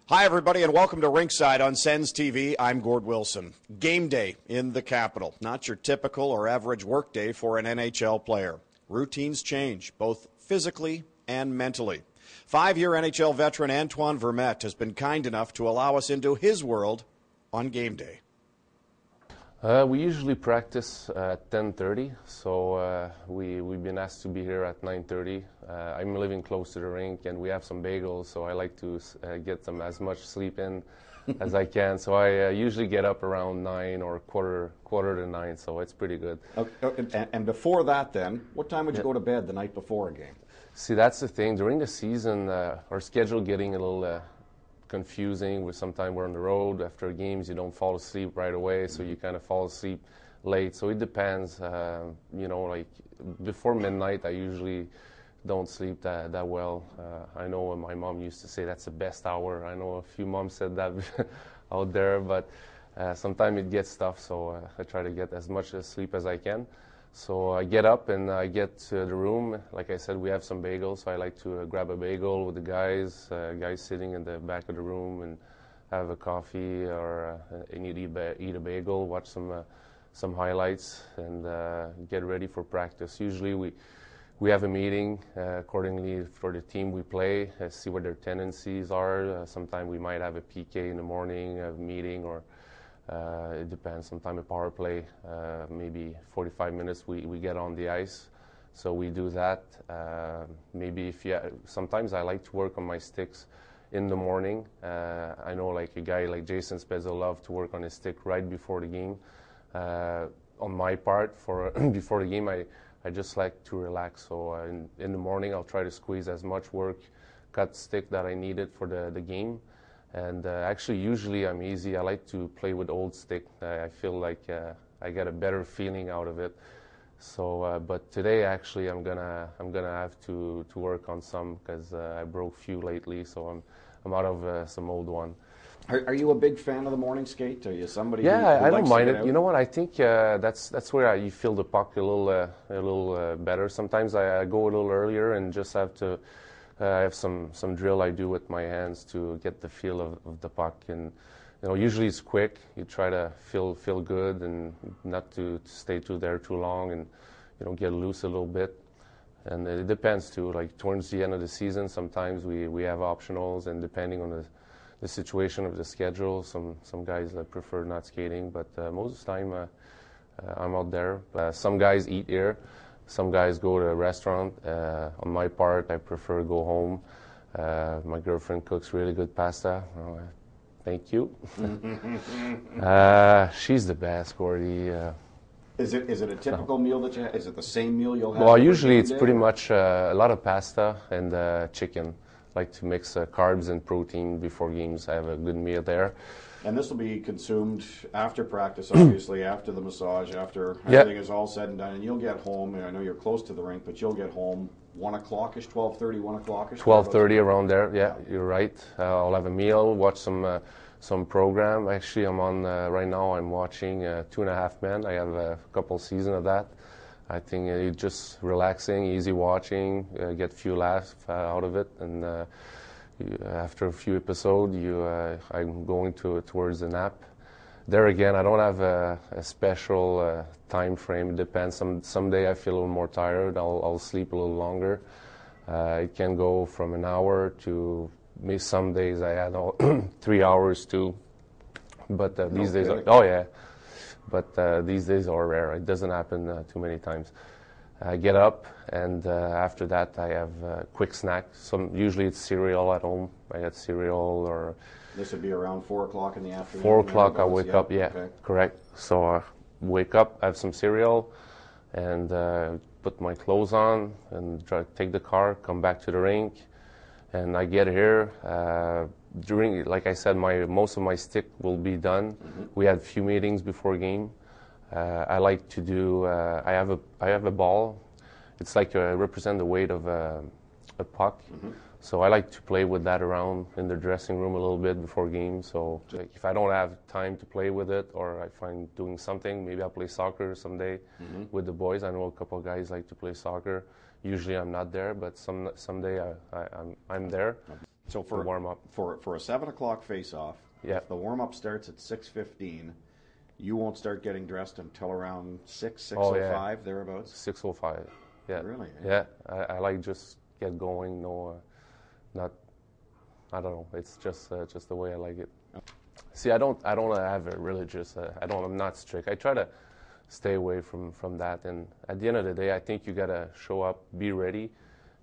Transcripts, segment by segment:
Hi, everybody, and welcome to Rinkside on Sens TV. I'm Gord Wilson. Game day in the capital. Not your typical or average work day for an NHL player. Routines change, both physically and mentally. 5-year NHL veteran Antoine Vermette has been kind enough to allow us into his world on game day. We usually practice at 10:30, so we've been asked to be here at 9:30. I'm living close to the rink, and we have some bagels, so I like to get them as much sleep in as I can. So I usually get up around 9 or quarter to 9, so it's pretty good. Okay. And before that, then, what time would you go to bed the night before a game? See, that's the thing. During the season, our schedule getting a little confusing. Sometimes we're on the road. After games, you don't fall asleep right away, so you kind of fall asleep late. So it depends. Like before midnight, I usually don't sleep that well. I know my mom used to say that's the best hour. I know a few moms said that out there, but sometimes it gets tough, so I try to get as much sleep as I can. So I get up and I get to the room. Like I said, we have some bagels, so I like to grab a bagel with the guys sitting in the back of the room and have a coffee or eat a bagel, watch some highlights, and get ready for practice. Usually we have a meeting accordingly for the team we play, see what their tendencies are. Sometimes we might have a PK in the morning, a meeting, or it depends. Sometimes a power play, maybe 45 minutes we get on the ice. So we do that. Sometimes I like to work on my sticks in the morning. I know like a guy like Jason Spezza love to work on his stick right before the game. On my part, before the game, I just like to relax. So in the morning, I'll try to squeeze as much work, cut stick that I needed for the game. And actually, usually I'm easy. I like to play with old stick. I feel like I get a better feeling out of it. So, but today actually I'm gonna have to work on some because I broke few lately. So I'm out of some old one. Are you a big fan of the morning skate? Are you somebody? Yeah, who I likes don't mind to get it. out? You know what? I think that's where you feel the puck a little better. Sometimes I go a little earlier and just have to. I have some drill I do with my hands to get the feel of the puck, and usually it's quick. You try to feel good and not to stay there too long, and get loose a little bit. And it depends too. Like towards the end of the season, sometimes we have optionals, and depending on the situation of the schedule, some guys prefer not skating, but most of the time I'm out there. Some guys eat here. Some guys go to a restaurant. On my part, I prefer to go home. My girlfriend cooks really good pasta. Thank you. She's the best, Gordy. Is it a typical meal that you have? Is it the same meal you'll have? Well, usually it's pretty much a lot of pasta and chicken. Like to mix carbs and protein before games. I have a good meal there. And this will be consumed after practice, obviously, after the massage, after everything is all said and done. And you'll get home, and I know you're close to the rink, but you'll get home 1 o'clock-ish, 12:30, 1 o'clock-ish? 12:30 around there, yeah, you're right. I'll have a meal, watch some program. Actually, I'm on, right now I'm watching 2.5 Men. I have a couple seasons of that. I think it's just relaxing, easy watching, get a few laughs out of it, and after a few episodes, I'm going towards the nap. There again, I don't have a special time frame. It depends. Some day I feel a little more tired. I'll sleep a little longer. It can go from an hour to maybe some days I had 3 hours too. But these days, these days are rare. It doesn't happen too many times. I get up, and after that I have a quick snack. Usually it's cereal at home. I get cereal or... This would be around 4 o'clock in the afternoon? 4 o'clock I wake up, yeah, okay. Correct. So I wake up, have some cereal, and put my clothes on, and take the car, come back to the rink, and I get here. Like I said, most of my stick will be done. Mm-hmm. We had a few meetings before game. I like to do. I have a ball. It's like represent the weight of a puck. Mm-hmm. So I like to play with that around in the dressing room a little bit before games. So if I don't have time to play with it, or I find doing something, maybe I'll play soccer someday with the boys. I know a couple of guys like to play soccer. Usually I'm not there, but someday I'm there. So for warm up. For a 7 o'clock face-off, Yeah. if the warm-up starts at 6:15, you won't start getting dressed until around 6:05, Oh, yeah. thereabouts. 6:05. Yeah. Really? Yeah. I like just get going. No, not. I don't know. It's just the way I like it. See, I don't have a religious. I'm not strict. I try to stay away from that. And at the end of the day, I think you gotta show up, be ready,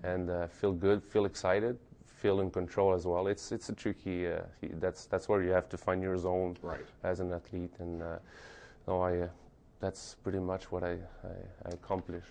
and feel good, feel excited, feel in control as well. It's a tricky. That's where you have to find your zone as an athlete. And no, that's pretty much what I accomplish.